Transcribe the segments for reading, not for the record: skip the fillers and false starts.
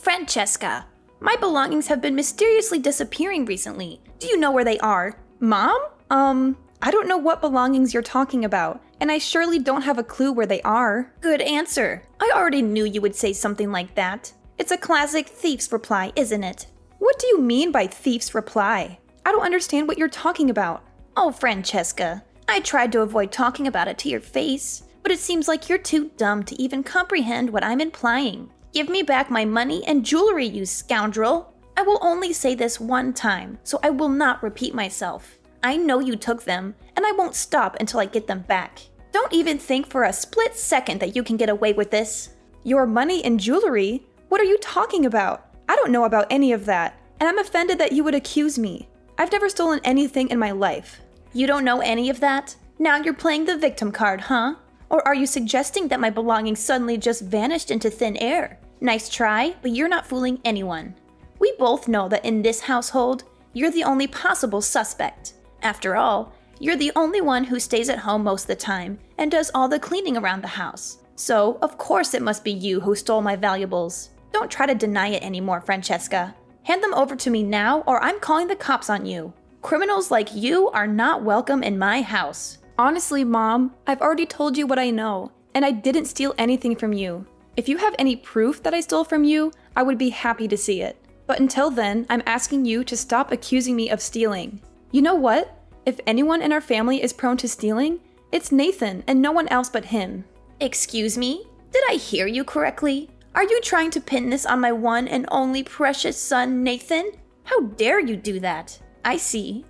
Francesca, my belongings have been mysteriously disappearing recently. Do you know where they are? Mom? I don't know what belongings you're talking about, and I surely don't have a clue where they are. Good answer. I already knew you would say something like that. It's a classic thief's reply, isn't it? What do you mean by thief's reply? I don't understand what you're talking about. Oh, Francesca, I tried to avoid talking about it to your face, but it seems like you're too dumb to even comprehend what I'm implying. Give me back my money and jewelry, you scoundrel. I will only say this one time, so I will not repeat myself. I know you took them, and I won't stop until I get them back. Don't even think for a split second that you can get away with this. Your money and jewelry? What are you talking about? I don't know about any of that, and I'm offended that you would accuse me. I've never stolen anything in my life. You don't know any of that? Now you're playing the victim card, huh? Or are you suggesting that my belongings suddenly just vanished into thin air? Nice try, but you're not fooling anyone. We both know that in this household, you're the only possible suspect. After all, you're the only one who stays at home most of the time and does all the cleaning around the house. So, of course it must be you who stole my valuables. Don't try to deny it anymore, Francesca. Hand them over to me now or I'm calling the cops on you. Criminals like you are not welcome in my house. Honestly, Mom, I've already told you what I know, and I didn't steal anything from you. If you have any proof that I stole from you, I would be happy to see it. But until then, I'm asking you to stop accusing me of stealing. You know what? If anyone in our family is prone to stealing, it's Nathan and no one else but him. Excuse me? Did I hear you correctly? Are you trying to pin this on my one and only precious son, Nathan? How dare you do that? I see.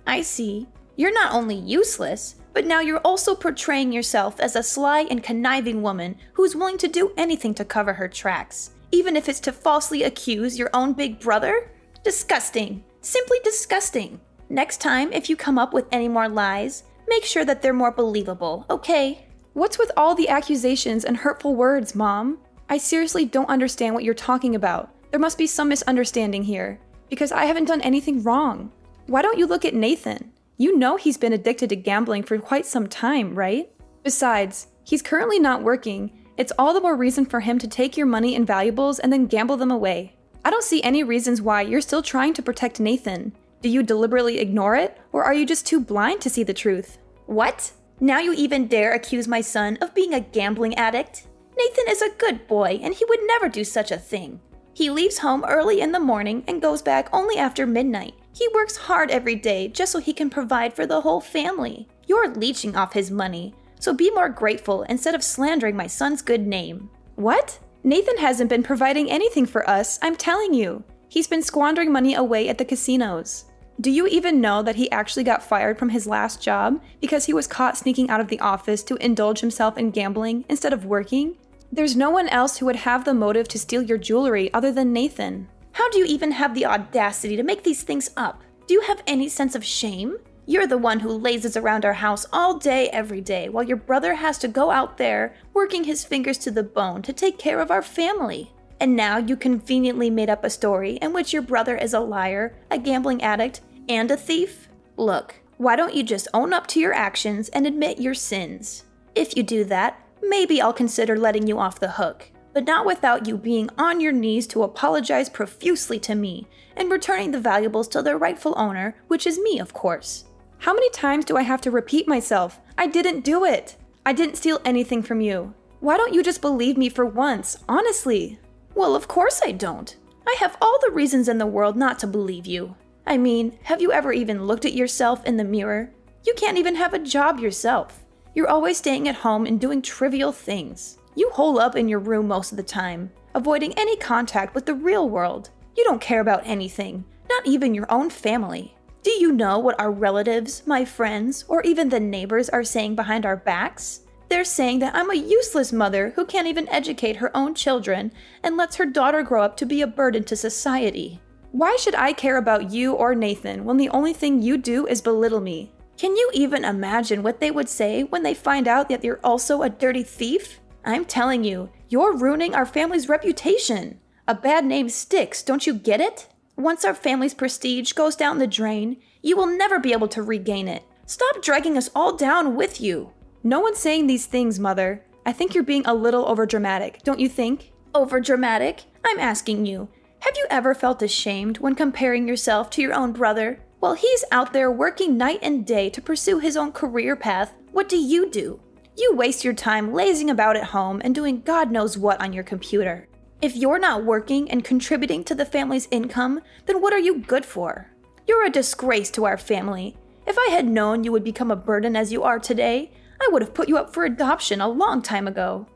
You're not only useless, but now you're also portraying yourself as a sly and conniving woman who's willing to do anything to cover her tracks, even if it's to falsely accuse your own big brother? Disgusting. Simply disgusting. Next time, if you come up with any more lies, make sure that they're more believable, okay? What's with all the accusations and hurtful words, Mom? I seriously don't understand what you're talking about. There must be some misunderstanding here, because I haven't done anything wrong. Why don't you look at Nathan? You know he's been addicted to gambling for quite some time, right? Besides, he's currently not working. It's all the more reason for him to take your money and valuables and then gamble them away. I don't see any reasons why you're still trying to protect Nathan. Do you deliberately ignore it, or are you just too blind to see the truth? What? Now you even dare accuse my son of being a gambling addict? Nathan is a good boy, and he would never do such a thing. He leaves home early in the morning and goes back only after midnight. He works hard every day just so he can provide for the whole family. You're leeching off his money, so be more grateful instead of slandering my son's good name. What? Nathan hasn't been providing anything for us, I'm telling you. He's been squandering money away at the casinos. Do you even know that he actually got fired from his last job because he was caught sneaking out of the office to indulge himself in gambling instead of working? There's no one else who would have the motive to steal your jewelry other than Nathan. How do you even have the audacity to make these things up? Do you have any sense of shame? You're the one who lazes around our house all day, every day, while your brother has to go out there, working his fingers to the bone to take care of our family. And now you conveniently made up a story in which your brother is a liar, a gambling addict, and a thief? Look, why don't you just own up to your actions and admit your sins? If you do that, maybe I'll consider letting you off the hook, but not without you being on your knees to apologize profusely to me and returning the valuables to their rightful owner, which is me, of course. How many times do I have to repeat myself? I didn't do it. I didn't steal anything from you. Why don't you just believe me for once, honestly? Well, of course I don't. I have all the reasons in the world not to believe you. I mean, have you ever even looked at yourself in the mirror? You can't even have a job yourself. You're always staying at home and doing trivial things. You hole up in your room most of the time, avoiding any contact with the real world. You don't care about anything, not even your own family. Do you know what our relatives, my friends, or even the neighbors are saying behind our backs? They're saying that I'm a useless mother who can't even educate her own children and lets her daughter grow up to be a burden to society. Why should I care about you or Nathan when the only thing you do is belittle me? Can you even imagine what they would say when they find out that you're also a dirty thief? I'm telling you, you're ruining our family's reputation. A bad name sticks, don't you get it? Once our family's prestige goes down the drain, you will never be able to regain it. Stop dragging us all down with you. No one's saying these things, Mother. I think you're being a little overdramatic, don't you think? Overdramatic? I'm asking you. Have you ever felt ashamed when comparing yourself to your own brother? While he's out there working night and day to pursue his own career path, what do? You waste your time lazing about at home and doing God knows what on your computer. If you're not working and contributing to the family's income, then what are you good for? You're a disgrace to our family. If I had known you would become a burden as you are today, I would have put you up for adoption a long time ago.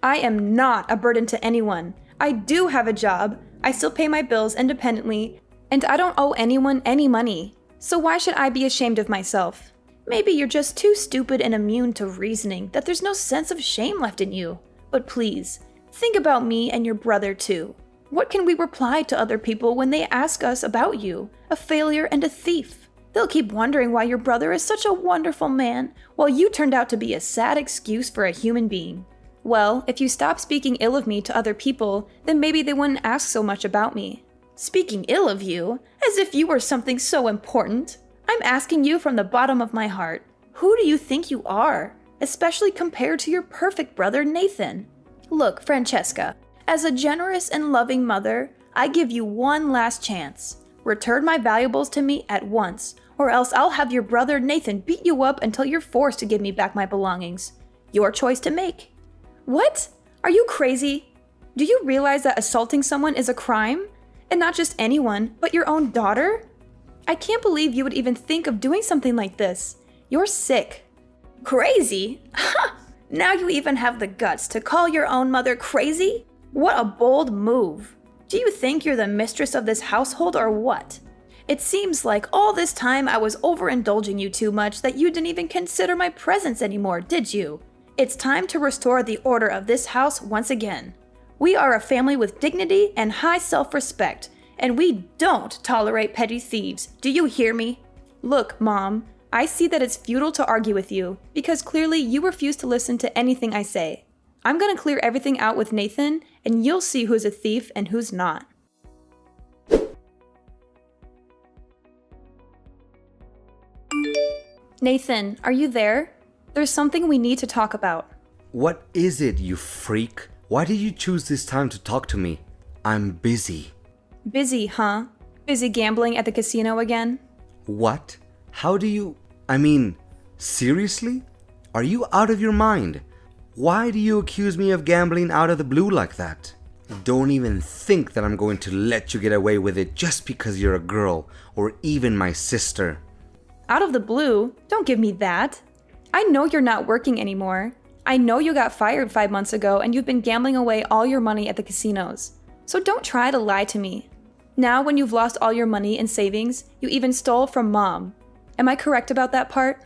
I am not a burden to anyone. I do have a job, I still pay my bills independently, and I don't owe anyone any money. So why should I be ashamed of myself? Maybe you're just too stupid and immune to reasoning that there's no sense of shame left in you. But please, think about me and your brother too. What can we reply to other people when they ask us about you, a failure and a thief? They'll keep wondering why your brother is such a wonderful man, while you turned out to be a sad excuse for a human being. Well, if you stop speaking ill of me to other people, then maybe they wouldn't ask so much about me. Speaking ill of you, as if you were something so important. I'm asking you from the bottom of my heart, who do you think you are, especially compared to your perfect brother Nathan? Look, Francesca, as a generous and loving mother, I give you one last chance. Return my valuables to me at once, or else I'll have your brother Nathan beat you up until you're forced to give me back my belongings. Your choice to make. What? Are you crazy? Do you realize that assaulting someone is a crime? And not just anyone, but your own daughter? I can't believe you would even think of doing something like this. You're sick. Crazy? Ha! Now you even have the guts to call your own mother crazy? What a bold move. Do you think you're the mistress of this household or what? It seems like all this time I was overindulging you too much that you didn't even consider my presence anymore, did you? It's time to restore the order of this house once again. We are a family with dignity and high self-respect, and we don't tolerate petty thieves. Do you hear me? Look, Mom, I see that it's futile to argue with you, because clearly you refuse to listen to anything I say. I'm gonna clear everything out with Nathan, and you'll see who's a thief and who's not. Nathan, are you there? There's something we need to talk about. What is it, you freak? Why did you choose this time to talk to me? I'm busy. Busy, huh? Busy gambling at the casino again? What? How do you... seriously? Are you out of your mind? Why do you accuse me of gambling out of the blue like that? Don't even think that I'm going to let you get away with it just because you're a girl, or even my sister. Out of the blue? Don't give me that. I know you're not working anymore. I know you got fired 5 months ago and you've been gambling away all your money at the casinos. So don't try to lie to me. Now when you've lost all your money and savings, you even stole from Mom. Am I correct about that part?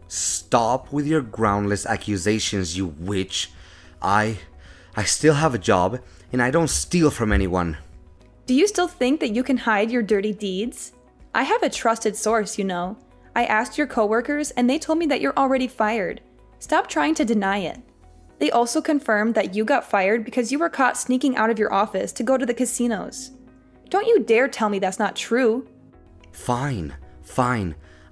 Stop with your groundless accusations, you witch. I still have a job and I don't steal from anyone. Do you still think that you can hide your dirty deeds? I have a trusted source, you know. I asked your coworkers and they told me that you're already fired. Stop trying to deny it. They also confirmed that you got fired because you were caught sneaking out of your office to go to the casinos. Don't you dare tell me that's not true. Fine.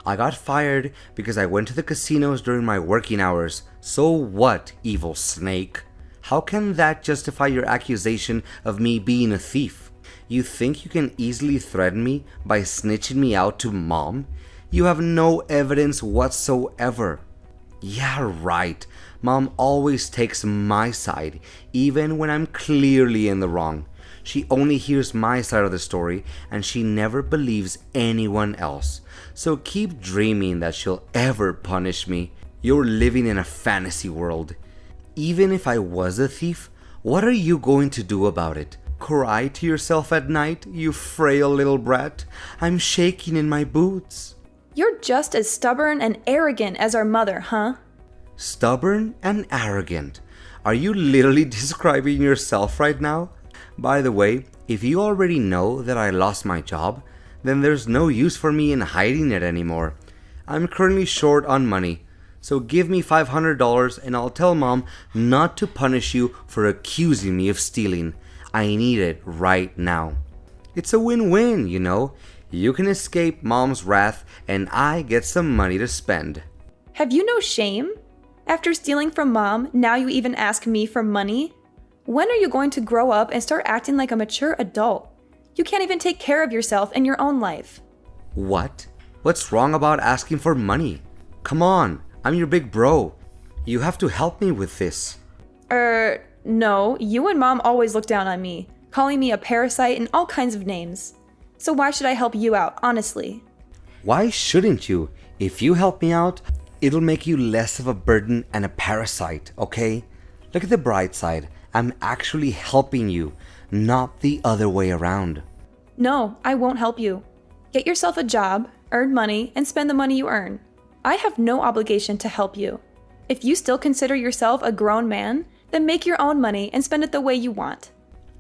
I got fired because I went to the casinos during my working hours. So what, evil snake? How can that justify your accusation of me being a thief? You think you can easily threaten me by snitching me out to Mom? You have no evidence whatsoever. Yeah, right. Mom always takes my side, even when I'm clearly in the wrong. She only hears my side of the story, and she never believes anyone else. So keep dreaming that she'll ever punish me. You're living in a fantasy world. Even if I was a thief, what are you going to do about it? Cry to yourself at night, you frail little brat? I'm shaking in my boots. You're just as stubborn and arrogant as our mother, huh? Stubborn and arrogant. Are you literally describing yourself right now? By the way, if you already know that I lost my job, then there's no use for me in hiding it anymore. I'm currently short on money, so give me $500 and I'll tell Mom not to punish you for accusing me of stealing. I need it right now. It's a win-win, you know. You can escape Mom's wrath and I get some money to spend. Have you no shame? After stealing from Mom, now you even ask me for money? When are you going to grow up and start acting like a mature adult? You can't even take care of yourself and your own life. What? What's wrong about asking for money? Come on, I'm your big bro. You have to help me with this. No, you and Mom always look down on me, calling me a parasite and all kinds of names. So why should I help you out, honestly? Why shouldn't you? If you help me out, it'll make you less of a burden and a parasite, okay? Look at the bright side. I'm actually helping you, not the other way around. No, I won't help you. Get yourself a job, earn money, and spend the money you earn. I have no obligation to help you. If you still consider yourself a grown man, then make your own money and spend it the way you want.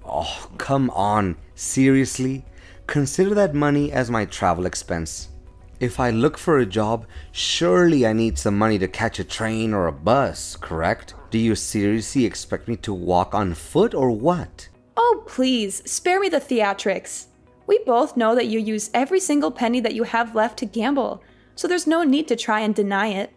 Oh, come on. Seriously? Consider that money as my travel expense. If I look for a job, surely I need some money to catch a train or a bus, correct? Do you seriously expect me to walk on foot or what? Oh, please, spare me the theatrics. We both know that you use every single penny that you have left to gamble, so there's no need to try and deny it.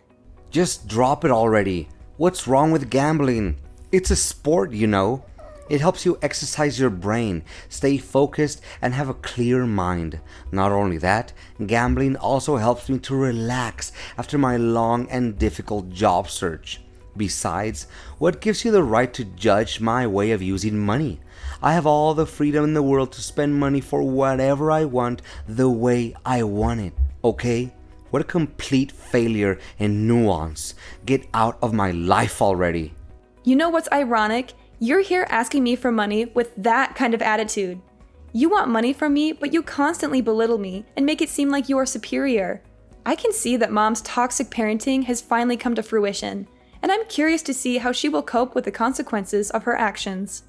Just drop it already. What's wrong with gambling? It's a sport, you know. It helps you exercise your brain, stay focused, and have a clear mind. Not only that, gambling also helps me to relax after my long and difficult job search. Besides, what gives you the right to judge my way of using money? I have all the freedom in the world to spend money for whatever I want, the way I want it, okay? What a complete failure in nuance. Get out of my life already. You know what's ironic? You're here asking me for money with that kind of attitude. You want money from me, but you constantly belittle me and make it seem like you are superior. I can see that Mom's toxic parenting has finally come to fruition, and I'm curious to see how she will cope with the consequences of her actions.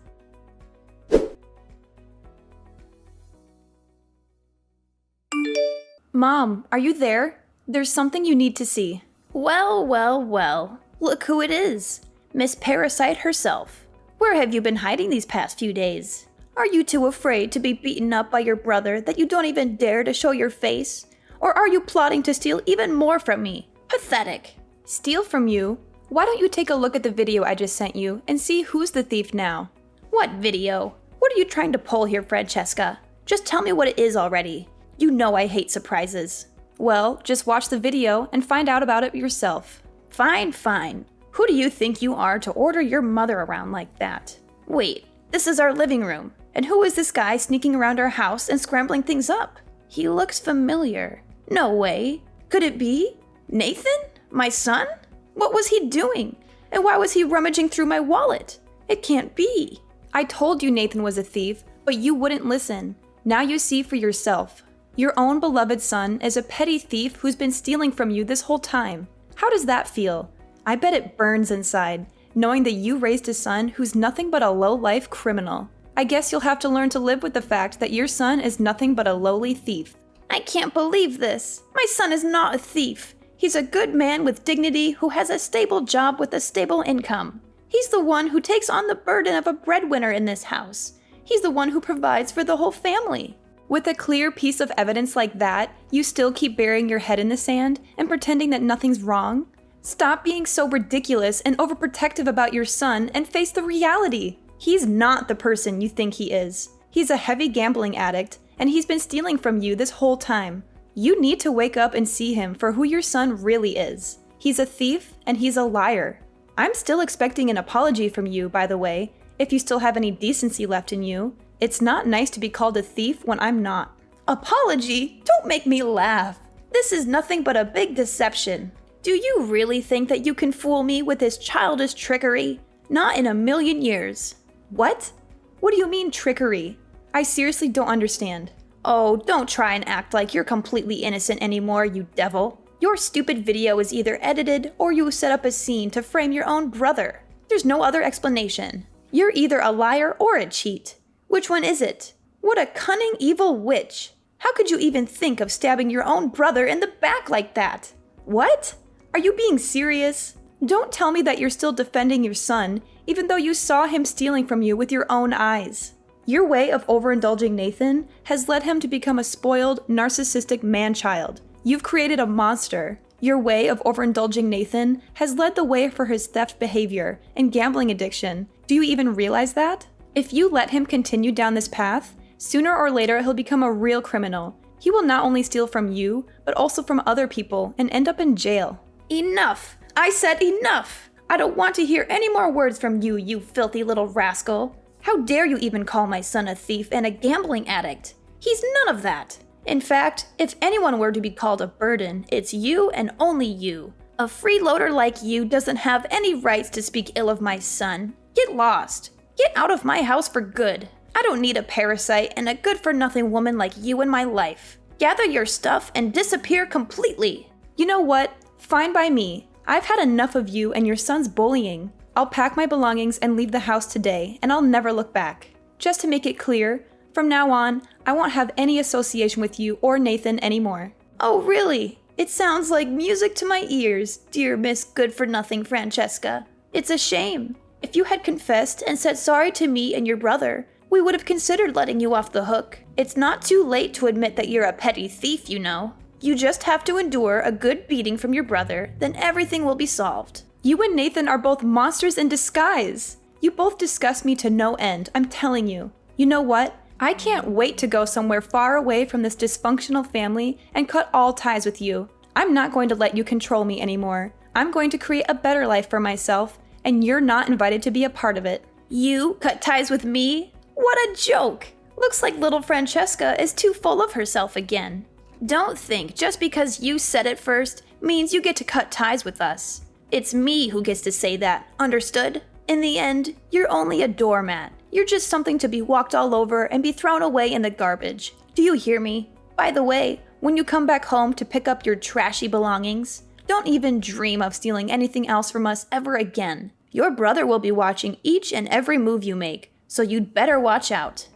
Mom, are you there? There's something you need to see. Well, well, well. Look who it is. Miss Parasite herself. Where have you been hiding these past few days? Are you too afraid to be beaten up by your brother that you don't even dare to show your face? Or are you plotting to steal even more from me? Pathetic. Steal from you? Why don't you take a look at the video I just sent you and see who's the thief now? What video? What are you trying to pull here, Francesca? Just tell me what it is already. You know I hate surprises. Well, just watch the video and find out about it yourself. Fine, fine. Who do you think you are to order your mother around like that? Wait, this is our living room. And who is this guy sneaking around our house and scrambling things up? He looks familiar. No way. Could it be? Nathan? My son? What was he doing? And why was he rummaging through my wallet? It can't be. I told you Nathan was a thief, but you wouldn't listen. Now you see for yourself. Your own beloved son is a petty thief who's been stealing from you this whole time. How does that feel? I bet it burns inside, knowing that you raised a son who's nothing but a low-life criminal. I guess you'll have to learn to live with the fact that your son is nothing but a lowly thief. I can't believe this. My son is not a thief. He's a good man with dignity who has a stable job with a stable income. He's the one who takes on the burden of a breadwinner in this house. He's the one who provides for the whole family. With a clear piece of evidence like that, you still keep burying your head in the sand and pretending that nothing's wrong? Stop being so ridiculous and overprotective about your son and face the reality. He's not the person you think he is. He's a heavy gambling addict, and he's been stealing from you this whole time. You need to wake up and see him for who your son really is. He's a thief and he's a liar. I'm still expecting an apology from you, by the way, if you still have any decency left in you. It's not nice to be called a thief when I'm not. Apology? Don't make me laugh. This is nothing but a big deception. Do you really think that you can fool me with this childish trickery? Not in a million years. What? What do you mean trickery? I seriously don't understand. Oh, don't try and act like you're completely innocent anymore, you devil. Your stupid video is either edited or you set up a scene to frame your own brother. There's no other explanation. You're either a liar or a cheat. Which one is it? What a cunning, evil witch. How could you even think of stabbing your own brother in the back like that? What? Are you being serious? Don't tell me that you're still defending your son, even though you saw him stealing from you with your own eyes. Your way of overindulging Nathan has led him to become a spoiled, narcissistic man-child. You've created a monster. Your way of overindulging Nathan has led the way for his theft behavior and gambling addiction. Do you even realize that? If you let him continue down this path, Sooner or later, he'll become a real criminal. He will not only steal from you, but also from other people and end up in jail. Enough! I said enough! I don't want to hear any more words from you, you filthy little rascal. How dare you even call my son a thief and a gambling addict? He's none of that. In fact, if anyone were to be called a burden, it's you and only you. A freeloader like you doesn't have any rights to speak ill of my son. Get lost. Get out of my house for good. I don't need a parasite and a good-for-nothing woman like you in my life. Gather your stuff and disappear completely. You know what? Fine by me. I've had enough of you and your son's bullying. I'll pack my belongings and leave the house today, and I'll never look back. Just to make it clear, from now on, I won't have any association with you or Nathan anymore. Oh, really? It sounds like music to my ears, dear Miss Good-for-Nothing Francesca. It's a shame. If you had confessed and said sorry to me and your brother, we would have considered letting you off the hook. It's not too late to admit that you're a petty thief, you know. You just have to endure a good beating from your brother, then everything will be solved. You and Nathan are both monsters in disguise. You both disgust me to no end, I'm telling you. You know what? I can't wait to go somewhere far away from this dysfunctional family and cut all ties with you. I'm not going to let you control me anymore. I'm going to create a better life for myself, and you're not invited to be a part of it. You cut ties with me? What a joke! Looks like little Francesca is too full of herself again. Don't think just because you said it first means you get to cut ties with us. It's me who gets to say that, understood? In the end, you're only a doormat. You're just something to be walked all over and be thrown away in the garbage. Do you hear me? By the way, when you come back home to pick up your trashy belongings, don't even dream of stealing anything else from us ever again. Your brother will be watching each and every move you make, so you'd better watch out.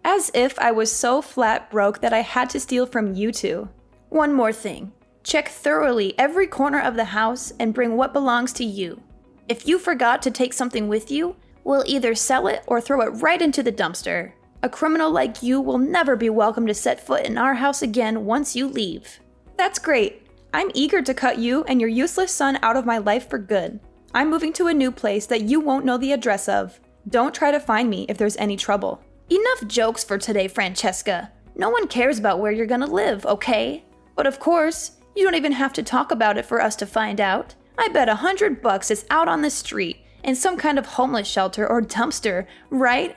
As if I was so flat broke that I had to steal from you two. One more thing. Check thoroughly every corner of the house and bring what belongs to you. If you forgot to take something with you, we'll either sell it or throw it right into the dumpster. A criminal like you will never be welcome to set foot in our house again once you leave. That's great. I'm eager to cut you and your useless son out of my life for good. I'm moving to a new place that you won't know the address of. Don't try to find me if there's any trouble. Enough jokes for today, Francesca. No one cares about where you're gonna live, okay? But of course, you don't even have to talk about it for us to find out. I bet $100 it's out on the street in some kind of homeless shelter or dumpster, right?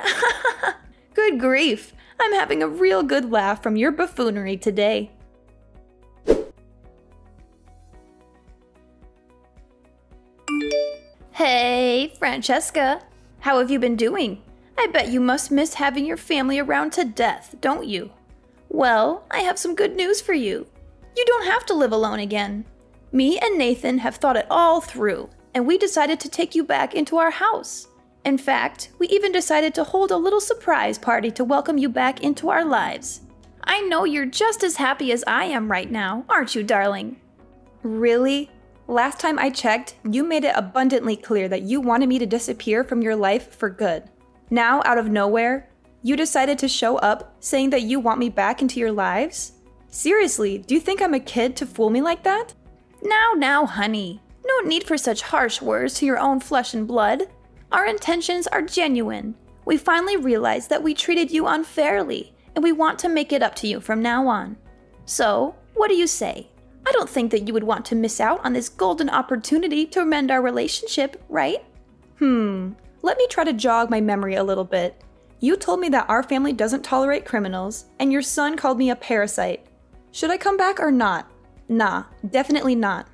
Good grief, I'm having a real good laugh from your buffoonery today. Hey, Francesca. How have you been doing? I bet you must miss having your family around to death, don't you? Well, I have some good news for you. You don't have to live alone again. Me and Nathan have thought it all through, and we decided to take you back into our house. In fact, we even decided to hold a little surprise party to welcome you back into our lives. I know you're just as happy as I am right now, aren't you, darling? Really? Last time I checked, you made it abundantly clear that you wanted me to disappear from your life for good. Now, out of nowhere, you decided to show up saying that you want me back into your lives? Seriously, do you think I'm a kid to fool me like that? Now, honey. No need for such harsh words to your own flesh and blood. Our intentions are genuine. We finally realized that we treated you unfairly, and we want to make it up to you from now on. So, what do you say? I don't think that you would want to miss out on this golden opportunity to mend our relationship, right? Let me try to jog my memory a little bit. You told me that our family doesn't tolerate criminals, and your son called me a parasite. Should I come back or not? Nah, definitely not.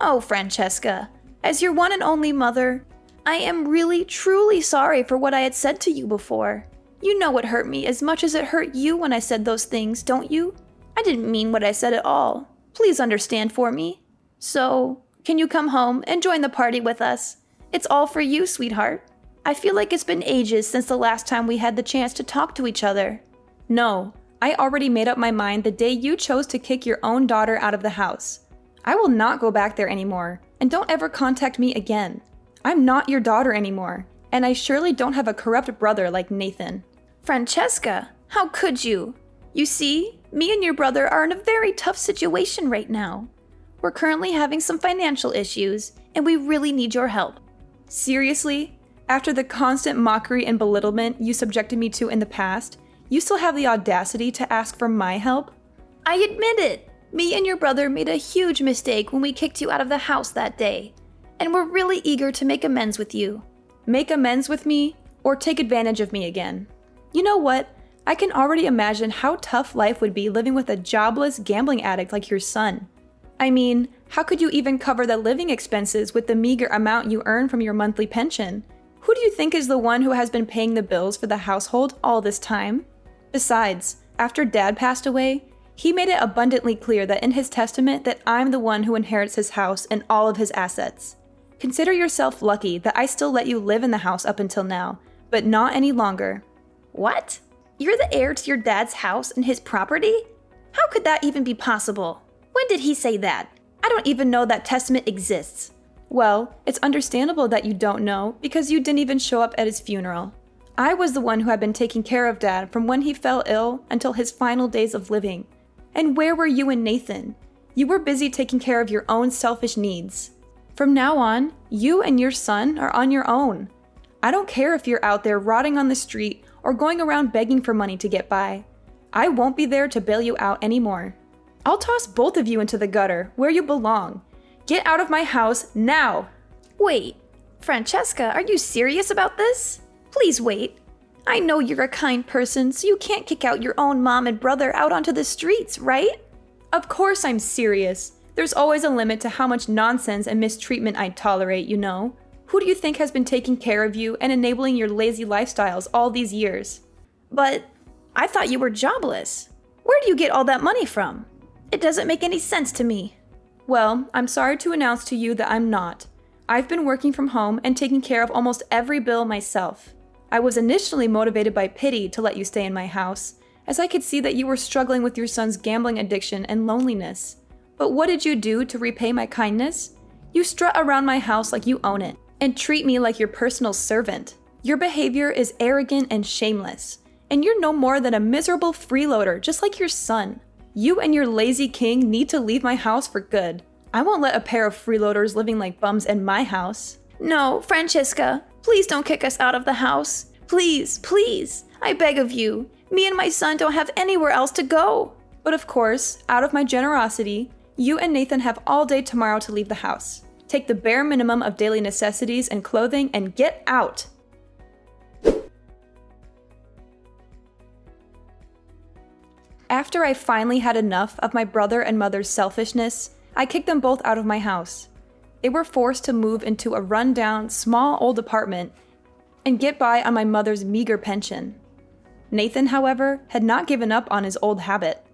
Oh, Francesca, as your one and only mother, I am really, truly sorry for what I had said to you before. You know it hurt me as much as it hurt you when I said those things, don't you? I didn't mean what I said at all. Please understand for me. So, can you come home and join the party with us? It's all for you, sweetheart. I feel like it's been ages since the last time we had the chance to talk to each other. No, I already made up my mind the day you chose to kick your own daughter out of the house. I will not go back there anymore, and don't ever contact me again. I'm not your daughter anymore, and I surely don't have a corrupt brother like Nathan. Francesca, how could you? You see, me and your brother are in a very tough situation right now. We're currently having some financial issues, and we really need your help. Seriously? After the constant mockery and belittlement you subjected me to in the past, You still have the audacity to ask for my help? I admit it. Me and your brother made a huge mistake when we kicked you out of the house that day. And we're really eager to make amends with you. Make amends with me, or take advantage of me again. You know what? I can already imagine how tough life would be living with a jobless gambling addict like your son. I mean, how could you even cover the living expenses with the meager amount you earn from your monthly pension? Who do you think is the one who has been paying the bills for the household all this time? Besides, after Dad passed away, he made it abundantly clear that in his testament that I'm the one who inherits his house and all of his assets. Consider yourself lucky that I still let you live in the house up until now, but not any longer. What? You're the heir to your dad's house and his property? How could that even be possible? When did he say that? I don't even know that testament exists. Well, it's understandable that you don't know because you didn't even show up at his funeral. I was the one who had been taking care of Dad from when he fell ill until his final days of living. And where were you and Nathan? You were busy taking care of your own selfish needs. From now on, you and your son are on your own. I don't care if you're out there rotting on the street or going around begging for money to get by. I won't be there to bail you out anymore. I'll toss both of you into the gutter where you belong. Get out of my house now! Wait, Francesca, are you serious about this? Please wait. I know you're a kind person, so you can't kick out your own mom and brother out onto the streets, right? Of course I'm serious. There's always a limit to how much nonsense and mistreatment I'd tolerate, you know. Who do you think has been taking care of you and enabling your lazy lifestyles all these years? But I thought you were jobless. Where do you get all that money from? It doesn't make any sense to me. Well, I'm sorry to announce to you that I'm not. I've been working from home and taking care of almost every bill myself. I was initially motivated by pity to let you stay in my house, as I could see that you were struggling with your son's gambling addiction and loneliness. But what did you do to repay my kindness? You strut around my house like you own it, and treat me like your personal servant. Your behavior is arrogant and shameless, and you're no more than a miserable freeloader just like your son. You and your lazy king need to leave my house for good. I won't let a pair of freeloaders living like bums in my house. No, Francesca, please don't kick us out of the house. Please, please, I beg of you. Me and my son don't have anywhere else to go. But of course, out of my generosity, you and Nathan have all day tomorrow to leave the house. Take the bare minimum of daily necessities and clothing and get out. After I finally had enough of my brother and mother's selfishness, I kicked them both out of my house. They were forced to move into a rundown, small old apartment and get by on my mother's meager pension. Nathan, however, had not given up on his old habit.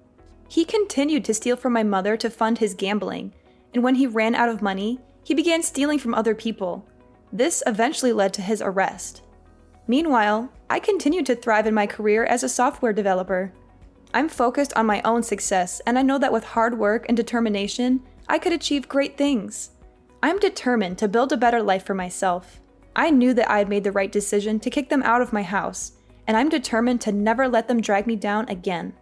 He continued to steal from my mother to fund his gambling, and when he ran out of money, he began stealing from other people. This eventually led to his arrest. Meanwhile, I continued to thrive in my career as a software developer. I'm focused on my own success, and I know that with hard work and determination, I could achieve great things. I'm determined to build a better life for myself. I knew that I had made the right decision to kick them out of my house, and I'm determined to never let them drag me down again.